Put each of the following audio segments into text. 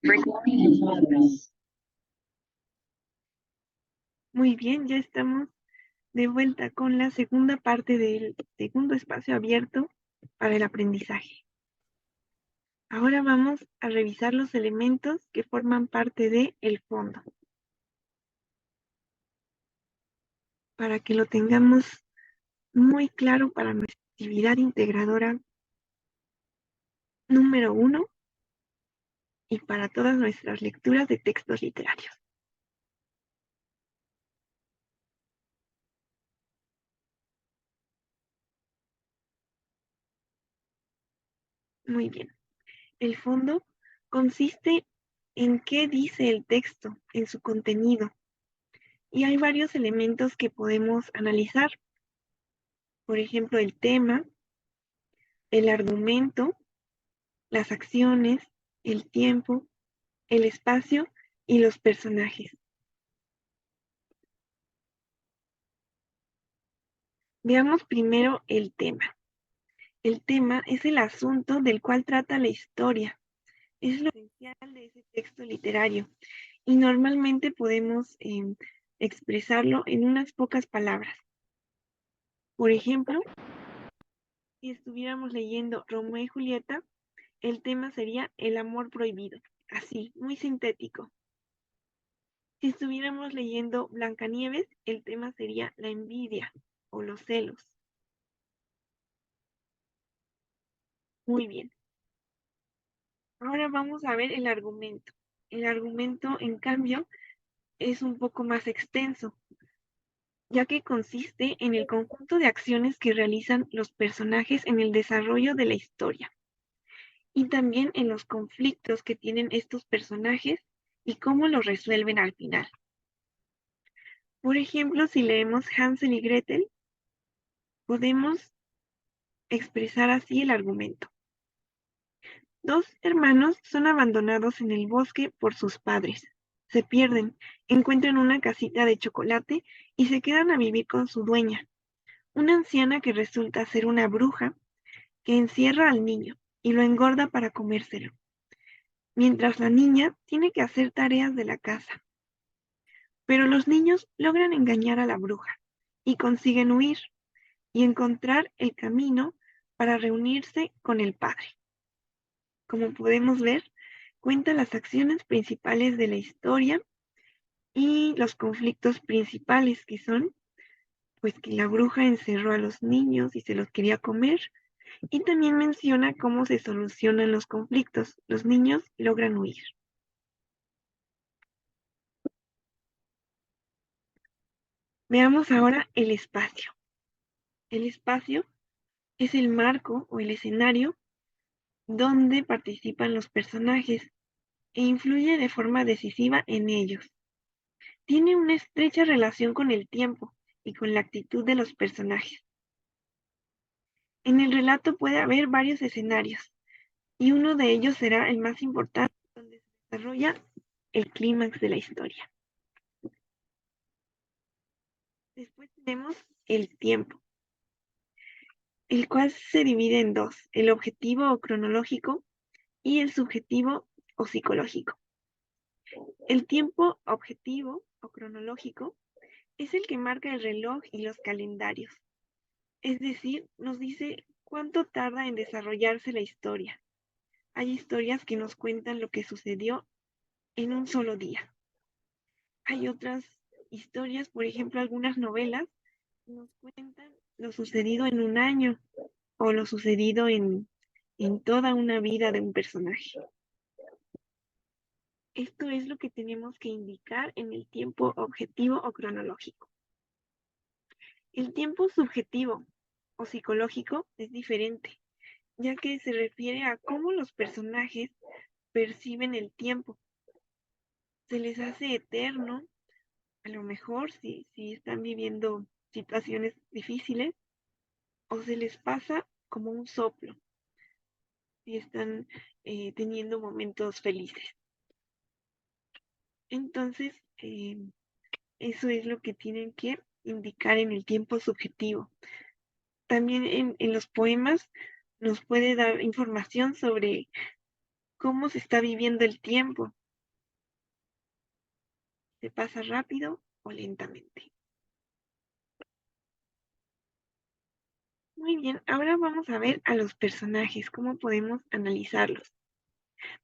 Recording in progress. Muy bien, ya estamos de vuelta con la segunda parte del segundo espacio abierto para el aprendizaje. Ahora vamos a revisar los elementos que forman parte de el fondo, para que lo tengamos muy claro para nuestra actividad integradora número 1 y para todas nuestras lecturas de textos literarios. Muy bien. El fondo consiste en qué dice el texto, en su contenido, y hay varios elementos que podemos analizar. Por ejemplo, el tema, el argumento, las acciones, el tiempo, el espacio y los personajes. Veamos primero el tema. El tema es el asunto del cual trata la historia. Es lo esencial de ese texto literario y normalmente podemos expresarlo en unas pocas palabras. Por ejemplo, si estuviéramos leyendo Romeo y Julieta, el tema sería el amor prohibido. Así, muy sintético. Si estuviéramos leyendo Blancanieves, el tema sería la envidia o los celos. Muy bien. Ahora vamos a ver el argumento. El argumento, en cambio, es un poco más extenso, ya que consiste en el conjunto de acciones que realizan los personajes en el desarrollo de la historia y también en los conflictos que tienen estos personajes y cómo los resuelven al final. Por ejemplo, si leemos Hansel y Gretel, podemos expresar así el argumento. Dos hermanos son abandonados en el bosque por sus padres. Se pierden, encuentran una casita de chocolate y se quedan a vivir con su dueña, una anciana que resulta ser una bruja que encierra al niño y lo engorda para comérselo, mientras la niña tiene que hacer tareas de la casa. Pero los niños logran engañar a la bruja y consiguen huir y encontrar el camino para reunirse con el padre. Como podemos ver, cuenta las acciones principales de la historia y los conflictos principales que son, pues que la bruja encerró a los niños y se los quería comer, y también menciona cómo se solucionan los conflictos. Los niños logran huir. Veamos ahora el espacio. El espacio es el marco o el escenario donde participan los personajes e influye de forma decisiva en ellos. Tiene una estrecha relación con el tiempo y con la actitud de los personajes. En el relato puede haber varios escenarios, y uno de ellos será el más importante, donde se desarrolla el clímax de la historia. Después tenemos el tiempo, el cual se divide en dos, el objetivo o cronológico y el subjetivo o psicológico. El tiempo objetivo o cronológico es el que marca el reloj y los calendarios. Es decir, nos dice cuánto tarda en desarrollarse la historia. Hay historias que nos cuentan lo que sucedió en un solo día. Hay otras historias, por ejemplo, algunas novelas, nos cuentan lo sucedido en un año o lo sucedido en toda una vida de un personaje. Esto es lo que tenemos que indicar en el tiempo objetivo o cronológico. El tiempo subjetivo o psicológico es diferente, ya que se refiere a cómo los personajes perciben el tiempo. Se les hace eterno, a lo mejor si están viviendo situaciones difíciles, o se les pasa como un soplo, si están teniendo momentos felices. Entonces, eso es lo que tienen que indicar en el tiempo subjetivo. También en los poemas nos puede dar información sobre cómo se está viviendo el tiempo. ¿Se pasa rápido o lentamente? Muy bien, ahora vamos a ver a los personajes, cómo podemos analizarlos.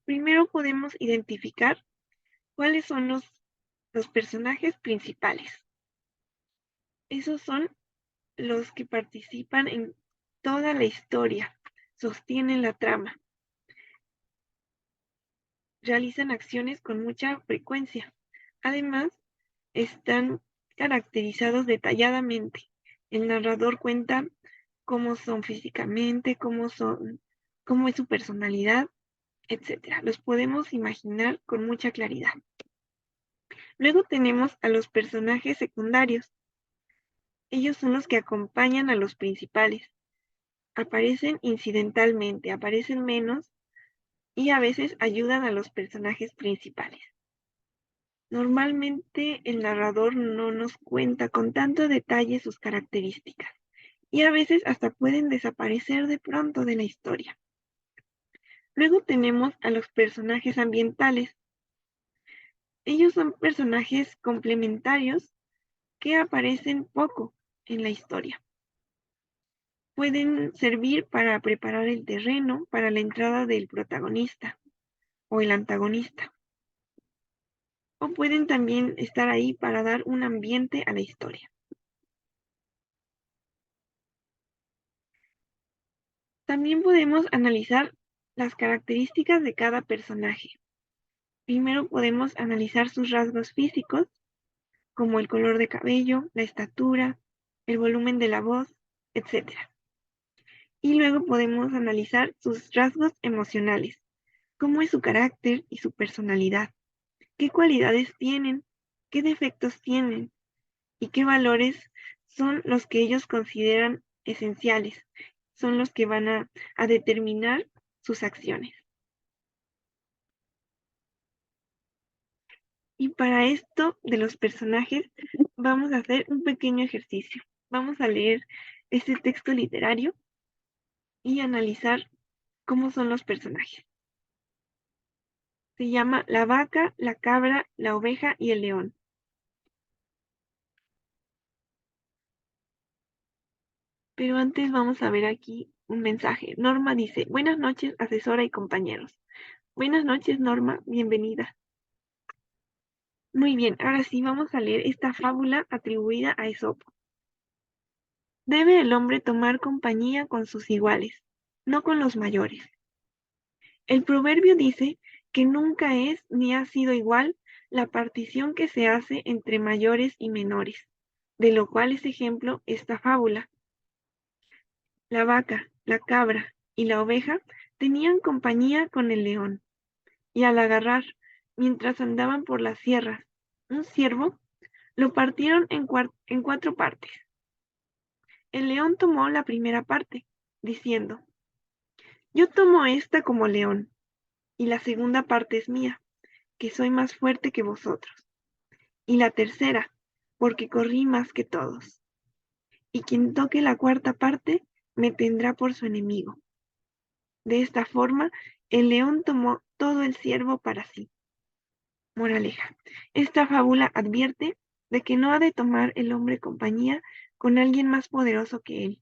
Primero podemos identificar cuáles son los personajes principales. Esos son los que participan en toda la historia, sostienen la trama, realizan acciones con mucha frecuencia. Además, están caracterizados detalladamente. El narrador cuenta cómo son físicamente, cómo es su personalidad, etcétera. Los podemos imaginar con mucha claridad. Luego tenemos a los personajes secundarios. Ellos son los que acompañan a los principales. Aparecen incidentalmente, aparecen menos y a veces ayudan a los personajes principales. Normalmente el narrador no nos cuenta con tanto detalle sus características y a veces hasta pueden desaparecer de pronto de la historia. Luego tenemos a los personajes ambientales. Ellos son personajes complementarios que aparecen poco en la historia. Pueden servir para preparar el terreno para la entrada del protagonista o el antagonista. O pueden también estar ahí para dar un ambiente a la historia. También podemos analizar las características de cada personaje. Primero podemos analizar sus rasgos físicos, como el color de cabello, la estatura, el volumen de la voz, etcétera. Y luego podemos analizar sus rasgos emocionales, cómo es su carácter y su personalidad, qué cualidades tienen, qué defectos tienen y qué valores son los que ellos consideran esenciales, son los que van a determinar sus acciones. Y para esto de los personajes vamos a hacer un pequeño ejercicio. Vamos a leer este texto literario y analizar cómo son los personajes. Se llama La vaca, la cabra, la oveja y el león. Pero antes vamos a ver aquí un mensaje. Norma dice, buenas noches, asesora y compañeros. Buenas noches, Norma, bienvenida. Muy bien, ahora sí vamos a leer esta fábula atribuida a Esopo. Debe el hombre tomar compañía con sus iguales, no con los mayores. El proverbio dice que nunca es ni ha sido igual la partición que se hace entre mayores y menores, de lo cual es ejemplo esta fábula. La vaca, la cabra y la oveja tenían compañía con el león, y al agarrar, mientras andaban por las sierras, un ciervo, lo partieron en 4 partes. El león tomó la primera parte, diciendo, yo tomo esta como león, y la segunda parte es mía, que soy más fuerte que vosotros. Y la tercera, porque corrí más que todos. Y quien toque la cuarta parte, me tendrá por su enemigo. De esta forma, el león tomó todo el ciervo para sí. Moraleja. Esta fábula advierte de que no ha de tomar el hombre compañía con alguien más poderoso que él,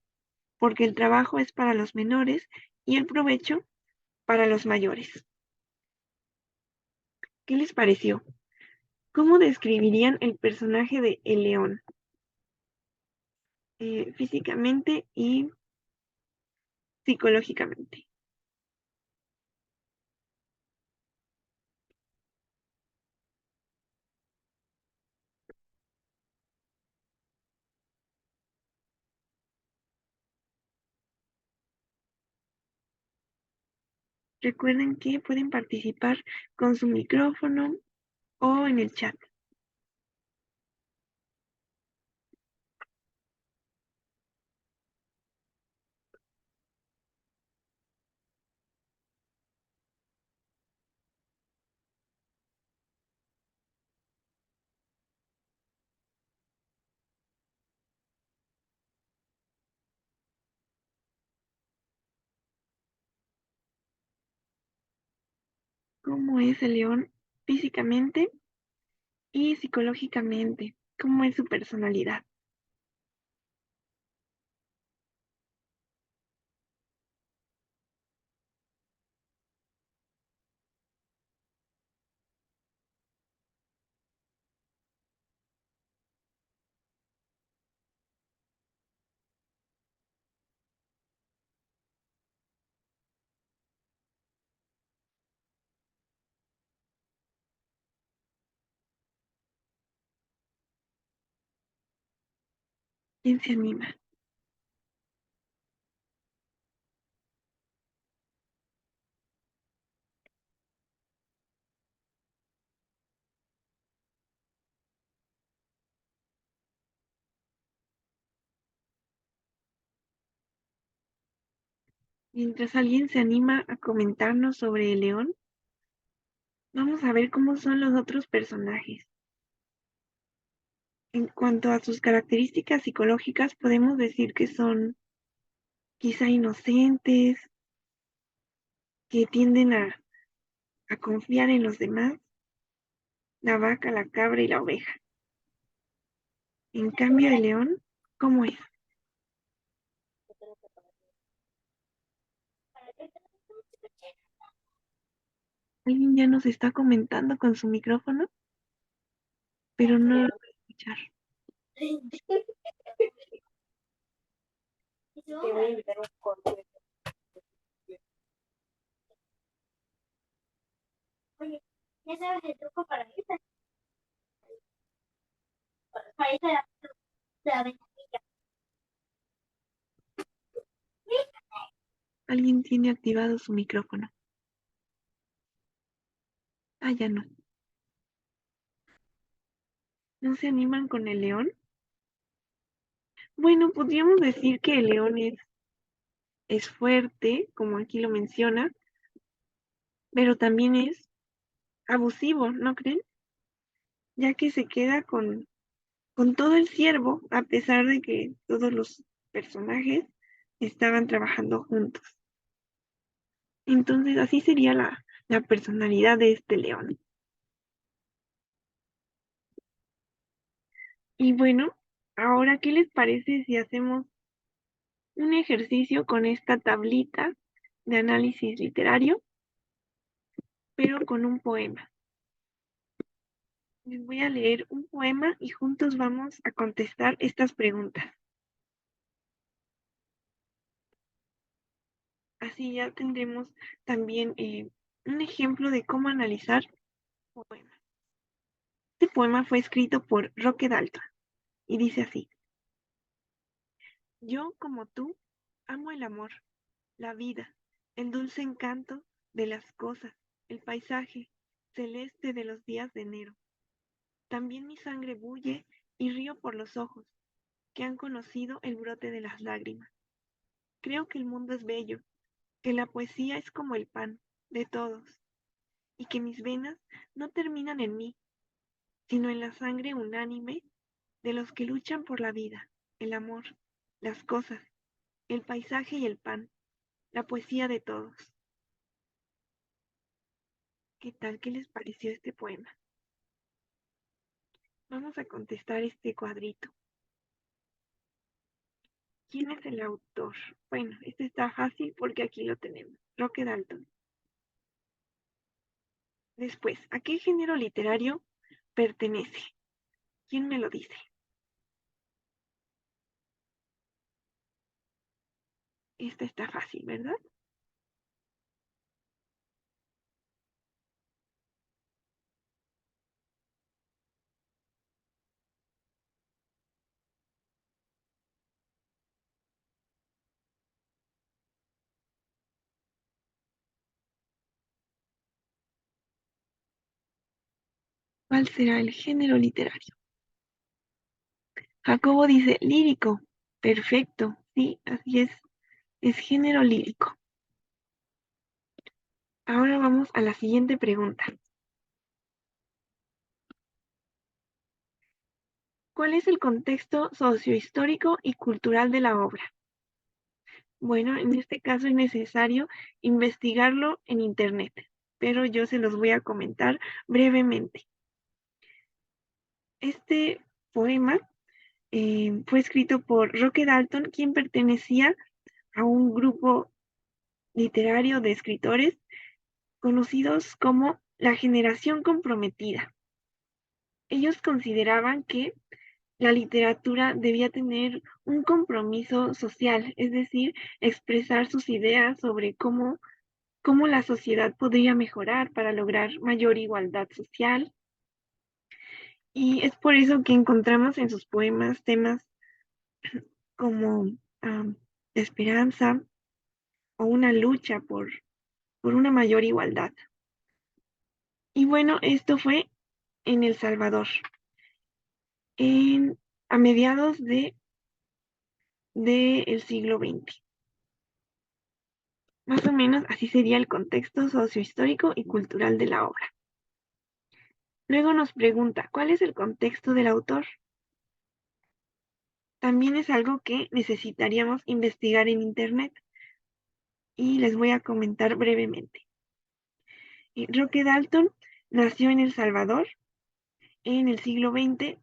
porque el trabajo es para los menores y el provecho para los mayores. ¿Qué les pareció? ¿Cómo describirían el personaje de El León? Físicamente y psicológicamente. Recuerden que pueden participar con su micrófono o en el chat. ¿Cómo es el león físicamente y psicológicamente? ¿Cómo es su personalidad? ¿Quién se anima? Mientras alguien se anima a comentarnos sobre el león, vamos a ver cómo son los otros personajes. En cuanto a sus características psicológicas, podemos decir que son quizá inocentes, que tienden a confiar en los demás, la vaca, la cabra y la oveja. En cambio, el león, ¿cómo es? Alguien ya nos está comentando con su micrófono, pero no lo puedo escuchar. Te voy a invitar un corte. Oye, ¿ya sabes el truco para irte? Para irte a la ventanilla. Alguien tiene activado su micrófono. Ah, ya no. ¿No se animan con el león? Bueno, podríamos decir que el león es fuerte, como aquí lo menciona, pero también es abusivo, ¿no creen? Ya que se queda con todo el ciervo, a pesar de que todos los personajes estaban trabajando juntos. Entonces, así sería la personalidad de este león. Y bueno, ahora, ¿qué les parece si hacemos un ejercicio con esta tablita de análisis literario, pero con un poema? Les voy a leer un poema y juntos vamos a contestar estas preguntas. Así ya tendremos también un ejemplo de cómo analizar poemas. Este poema fue escrito por Roque Dalton y dice así: yo, como tú, amo el amor, la vida, el dulce encanto de las cosas, el paisaje celeste de los días de enero. También mi sangre bulle y río por los ojos que han conocido el brote de las lágrimas. Creo que el mundo es bello, que la poesía es como el pan de todos, y que mis venas no terminan en mí, sino en la sangre unánime de los que luchan por la vida, el amor, las cosas, el paisaje y el pan, la poesía de todos. ¿Qué tal? ¿Qué les pareció este poema? Vamos a contestar este cuadrito. ¿Quién es el autor? Bueno, este está fácil porque aquí lo tenemos. Roque Dalton. Después, ¿a qué género literario pertenece? ¿Quién me lo dice? Esta está fácil, ¿verdad? ¿Cuál será el género literario? Jacobo dice lírico. Perfecto, sí, así es género lírico. Ahora vamos a la siguiente pregunta. ¿Cuál es el contexto sociohistórico y cultural de la obra? Bueno, en este caso es necesario investigarlo en Internet. pero yo se los voy a comentar brevemente. Este poema fue escrito por Roque Dalton, quien pertenecía a un grupo literario de escritores conocidos como la generación comprometida. Ellos consideraban que la literatura debía tener un compromiso social, es decir, expresar sus ideas sobre cómo la sociedad podría mejorar para lograr mayor igualdad social. Y es por eso que encontramos en sus poemas temas como esperanza o una lucha por una mayor igualdad. Y bueno, esto fue en El Salvador, a mediados del siglo XX. Más o menos así sería el contexto sociohistórico y cultural de la obra. Luego nos pregunta, ¿cuál es el contexto del autor? También es algo que necesitaríamos investigar en Internet y les voy a comentar brevemente. Roque Dalton nació en El Salvador en el siglo XX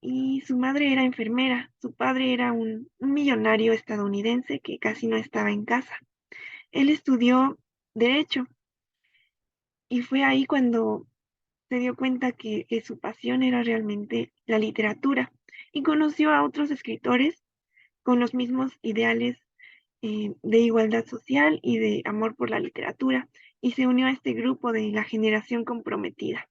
y su madre era enfermera. Su padre era un millonario estadounidense que casi no estaba en casa. Él estudió Derecho y fue ahí cuando se dio cuenta que su pasión era realmente la literatura y conoció a otros escritores con los mismos ideales de igualdad social y de amor por la literatura y se unió a este grupo de la generación comprometida.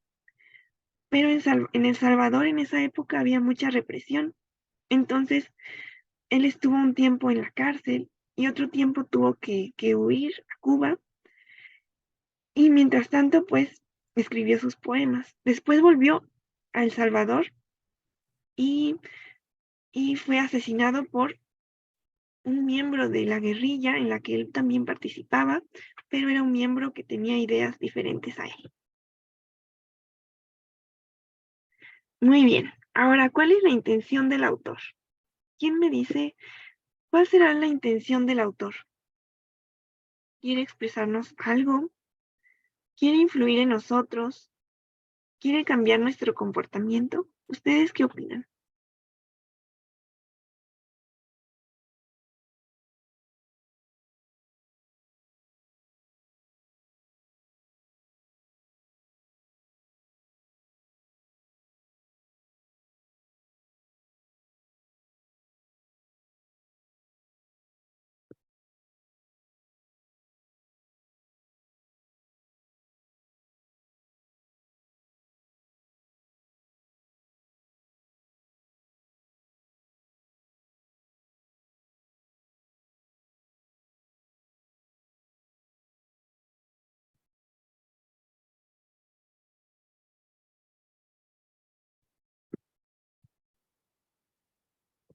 Pero en El Salvador en esa época había mucha represión, entonces él estuvo un tiempo en la cárcel y otro tiempo tuvo que huir a Cuba y mientras tanto pues escribió sus poemas. Después volvió a El Salvador y, y fue asesinado por un miembro de la guerrilla en la que él también participaba, pero era un miembro que tenía ideas diferentes a él. Muy bien, ahora, ¿cuál es la intención del autor? ¿Quién me dice cuál será la intención del autor? ¿Quiere expresarnos algo? ¿Quiere influir en nosotros? ¿Quiere cambiar nuestro comportamiento? ¿Ustedes qué opinan?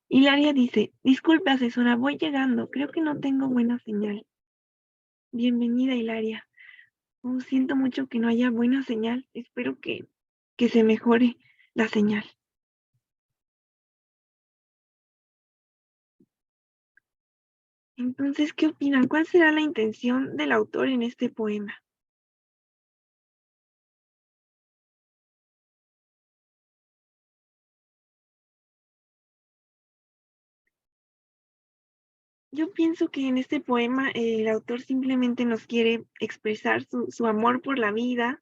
Hilaria dice, disculpe, asesora, voy llegando. Creo que no tengo buena señal. Bienvenida, Hilaria. Siento mucho que no haya buena señal. Espero que se mejore la señal. Entonces, ¿qué opinan? ¿Cuál será la intención del autor en este poema? Yo pienso que en este poema el autor simplemente nos quiere expresar su amor por la vida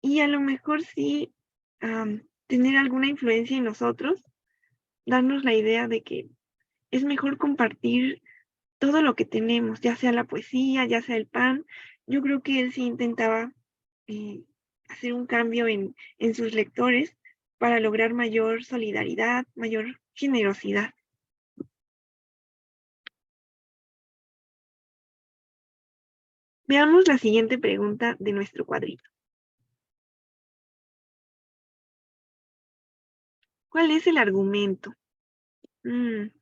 y a lo mejor sí tener alguna influencia en nosotros, darnos la idea de que es mejor compartir todo lo que tenemos, ya sea la poesía, ya sea el pan. Yo creo que él sí intentaba eh, hacer un cambio en sus lectores para lograr mayor solidaridad, mayor generosidad. Veamos la siguiente pregunta de nuestro cuadrito. ¿Cuál es el argumento? En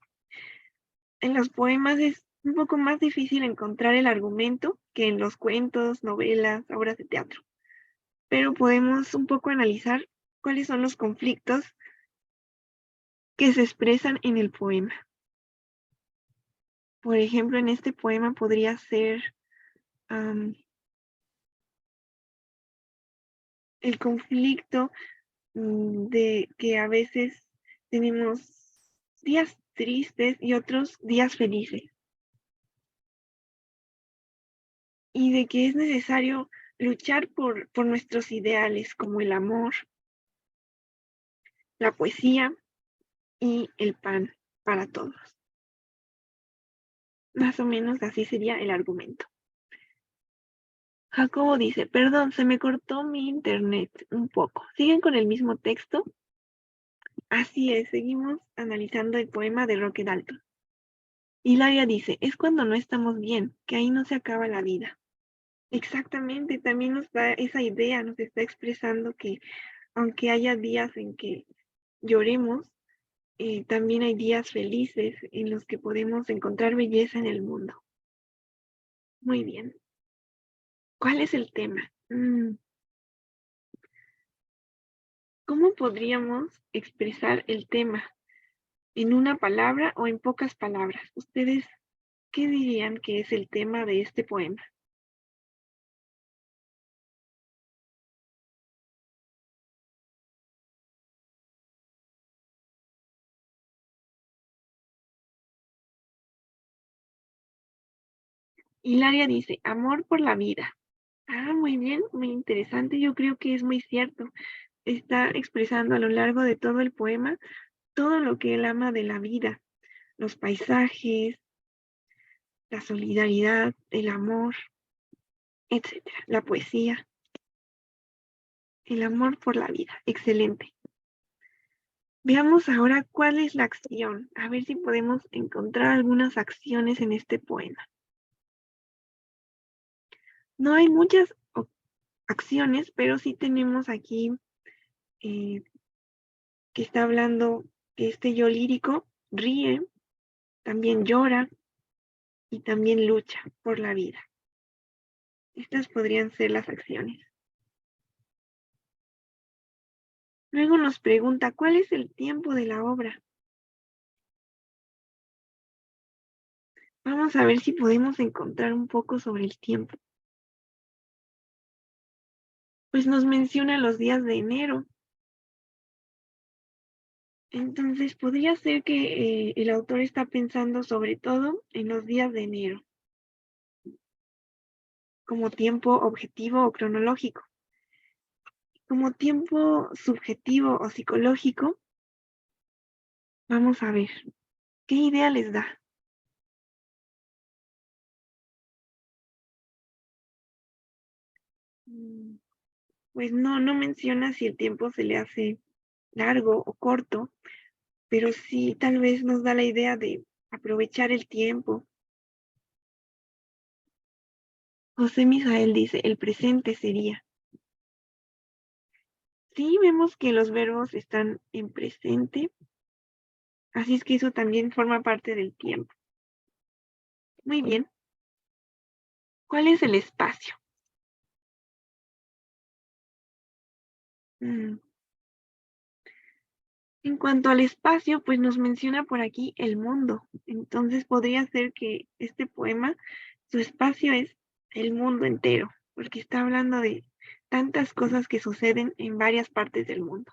los poemas es un poco más difícil encontrar el argumento que en los cuentos, novelas, obras de teatro, pero podemos un poco analizar cuáles son los conflictos que se expresan en el poema. Por ejemplo, en este poema podría ser el conflicto de que a veces tenemos días tristes y otros días felices. Y de que es necesario luchar por nuestros ideales como el amor, la poesía y el pan para todos. Más o menos así sería el argumento. Jacobo dice, perdón, se me cortó mi internet un poco. ¿Siguen con el mismo texto? Así es, seguimos analizando el poema de Roque Dalton. Hilaria dice, es cuando no estamos bien, que ahí no se acaba la vida. Exactamente, también nos da esa idea, nos está expresando que aunque haya días en que lloremos, también hay días felices en los que podemos encontrar belleza en el mundo. Muy bien. ¿Cuál es el tema? ¿Cómo podríamos expresar el tema? ¿En una palabra o en pocas palabras? ¿Ustedes qué dirían que es el tema de este poema? Hilaria dice, amor por la vida. Ah, muy bien, muy interesante. Yo creo que es muy cierto. Está expresando a lo largo de todo el poema todo lo que él ama de la vida, los paisajes, la solidaridad, el amor, etcétera, la poesía, el amor por la vida. Excelente. Veamos ahora cuál es la acción, a ver si podemos encontrar algunas acciones en este poema. No hay muchas acciones, pero sí tenemos aquí que está hablando que este yo lírico ríe, también llora y también lucha por la vida. Estas podrían ser las acciones. Luego nos pregunta, ¿cuál es el tiempo de la obra? Vamos a ver si podemos encontrar un poco sobre el tiempo. Pues nos menciona los días de enero. Entonces podría ser que el autor está pensando sobre todo en los días de enero, como tiempo objetivo o cronológico. Como tiempo subjetivo o psicológico, vamos a ver, ¿qué idea les da? Mm, Pues no menciona si el tiempo se le hace largo o corto, pero sí tal vez nos da la idea de aprovechar el tiempo. José Misael dice, el presente sería. Sí, vemos que los verbos están en presente, así es que eso también forma parte del tiempo. Muy bien. ¿Cuál es el espacio? Mm, En cuanto al espacio, pues nos menciona por aquí el mundo. Entonces podría ser que este poema, su espacio es el mundo entero, porque está hablando de tantas cosas que suceden en varias partes del mundo.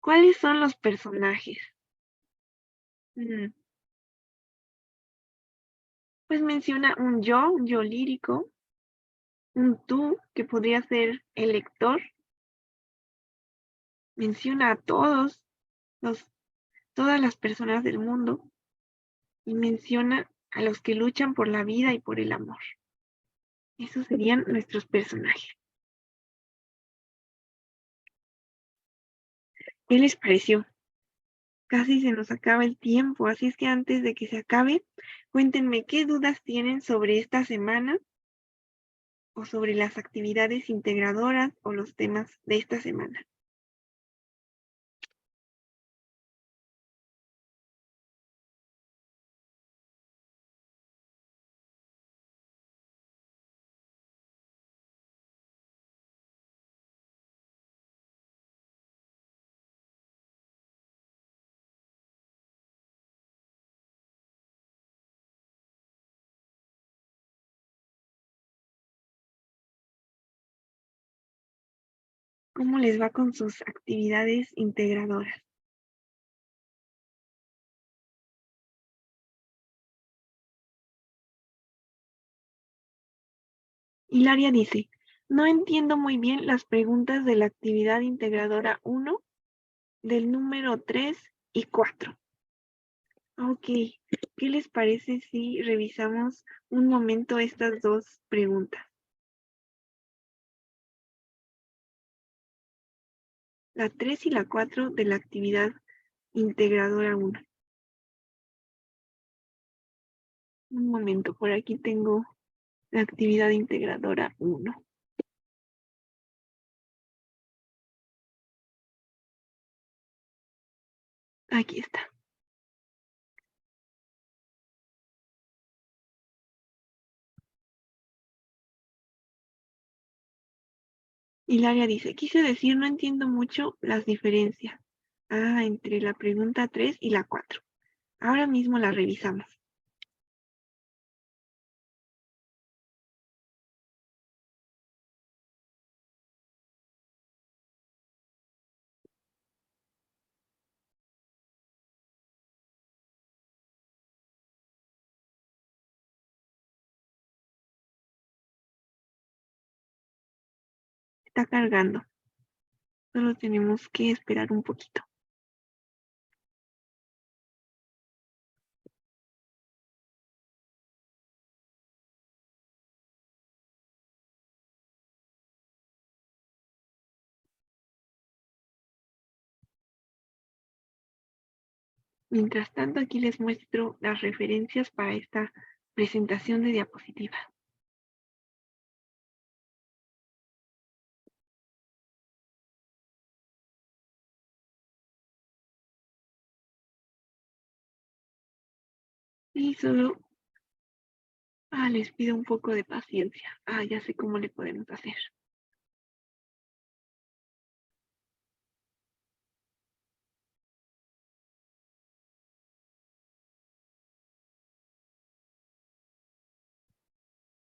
¿Cuáles son los personajes? Mm, Pues menciona un yo lírico, un tú, que podría ser el lector, menciona a los, todas las personas del mundo y menciona a los que luchan por la vida y por el amor. Esos serían nuestros personajes. ¿Qué les pareció? Casi se nos acaba el tiempo, así es que antes de que se acabe, cuéntenme qué dudas tienen sobre esta semana o sobre las actividades integradoras o los temas de esta semana. cómo les va con sus actividades integradoras. Hilaria dice, no entiendo muy bien las preguntas de la actividad integradora 1, del número 3 y 4. Ok, ¿qué les parece si revisamos un momento estas dos preguntas? La 3 y la 4 de la actividad integradora 1. Un momento, por aquí tengo la actividad integradora 1. Aquí está. Hilaria dice, quise decir, no entiendo mucho las diferencias. Entre la pregunta 3 y la 4. Ahora mismo la revisamos. Está cargando. Solo tenemos que esperar un poquito. Mientras tanto, aquí les muestro las referencias para esta presentación de diapositivas. Y solo les pido un poco de paciencia. Ya sé cómo le podemos hacer.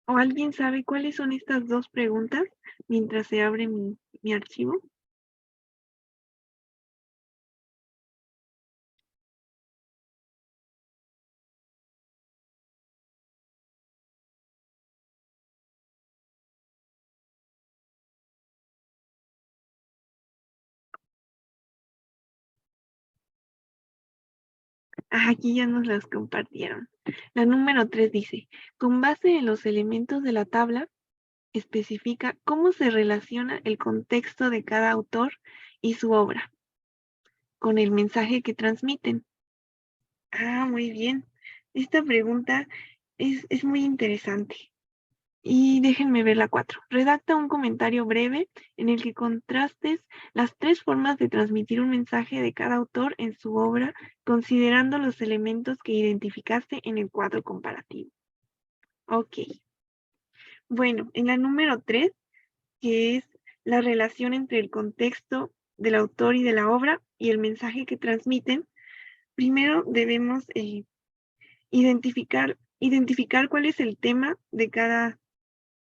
¿O alguien sabe cuáles son estas dos preguntas mientras se abre mi archivo? Aquí ya nos las compartieron. La número 3 dice, con base en los elementos de la tabla, especifica cómo se relaciona el contexto de cada autor y su obra con el mensaje que transmiten. Muy bien. Esta pregunta es muy interesante. Y déjenme ver la 4. Redacta un comentario breve en el que contrastes las tres formas de transmitir un mensaje de cada autor en su obra, considerando los elementos que identificaste en el cuadro comparativo. Ok. Bueno, en la número 3, que es la relación entre el contexto del autor y de la obra y el mensaje que transmiten, primero debemos identificar cuál es el tema de cada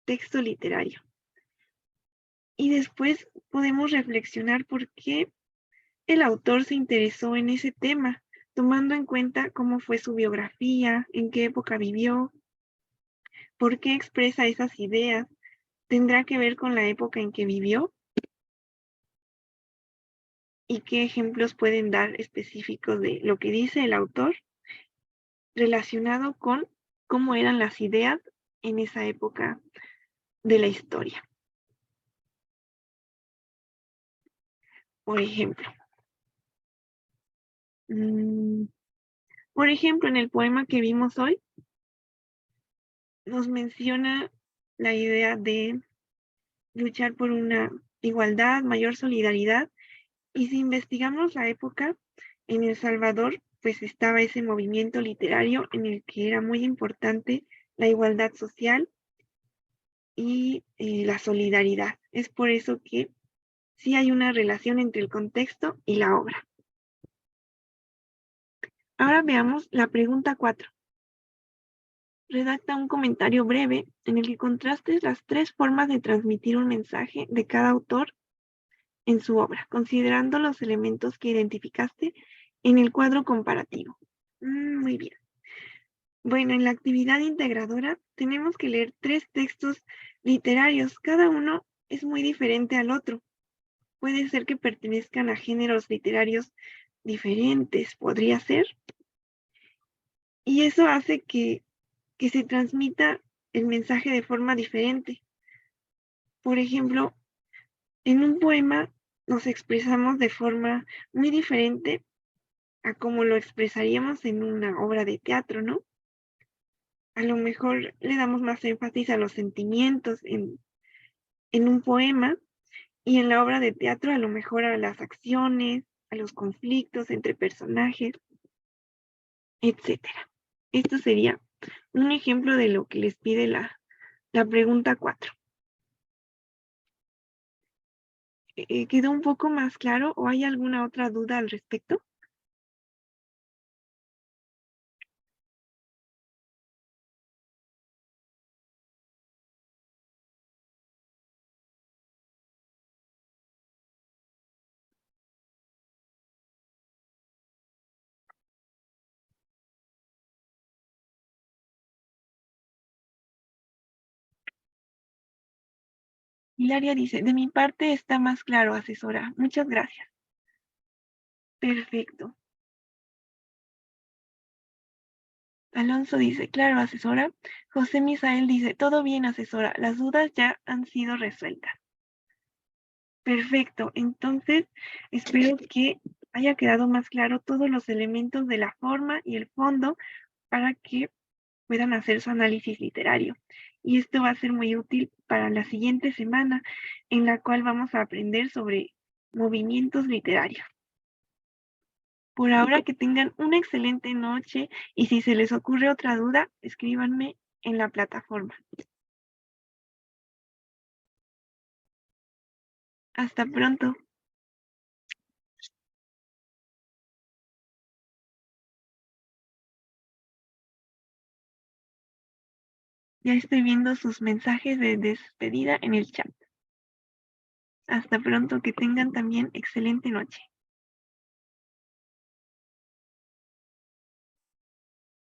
texto literario. Y después podemos reflexionar por qué el autor se interesó en ese tema, tomando en cuenta cómo fue su biografía, en qué época vivió, por qué expresa esas ideas. ¿Tendrá que ver con la época en que vivió? ¿Y qué ejemplos pueden dar específicos de lo que dice el autor relacionado con cómo eran las ideas en esa época de la historia? Por ejemplo, en el poema que vimos hoy, nos menciona la idea de luchar por una igualdad, mayor solidaridad, y si investigamos la época, en El Salvador, pues estaba ese movimiento literario en el que era muy importante la igualdad social y la solidaridad. Es por eso que sí hay una relación entre el contexto y la obra. Ahora veamos la pregunta 4. Redacta un comentario breve en el que contrastes las tres formas de transmitir un mensaje de cada autor en su obra, considerando los elementos que identificaste en el cuadro comparativo. Muy bien. Bueno, en la actividad integradora tenemos que leer 3 textos literarios. Cada uno es muy diferente al otro. Puede ser que pertenezcan a géneros literarios diferentes, podría ser. Y eso hace que se transmita el mensaje de forma diferente. Por ejemplo, en un poema nos expresamos de forma muy diferente a como lo expresaríamos en una obra de teatro, ¿no? A lo mejor le damos más énfasis a los sentimientos en un poema y en la obra de teatro a lo mejor a las acciones, a los conflictos entre personajes, etcétera. Esto sería un ejemplo de lo que les pide la pregunta 4. ¿Quedó un poco más claro o hay alguna otra duda al respecto? Hilaria dice, de mi parte está más claro, asesora. Muchas gracias. Perfecto. Alonso dice, claro, asesora. José Misael dice, todo bien, asesora. Las dudas ya han sido resueltas. Perfecto. Entonces, espero que haya quedado más claro todos los elementos de la forma y el fondo para que puedan hacer su análisis literario. Y esto va a ser muy útil para la siguiente semana, en la cual vamos a aprender sobre movimientos literarios. Por ahora que tengan una excelente noche y si se les ocurre otra duda, escríbanme en la plataforma. Hasta pronto. Ya estoy viendo sus mensajes de despedida en el chat. Hasta pronto, que tengan también excelente noche.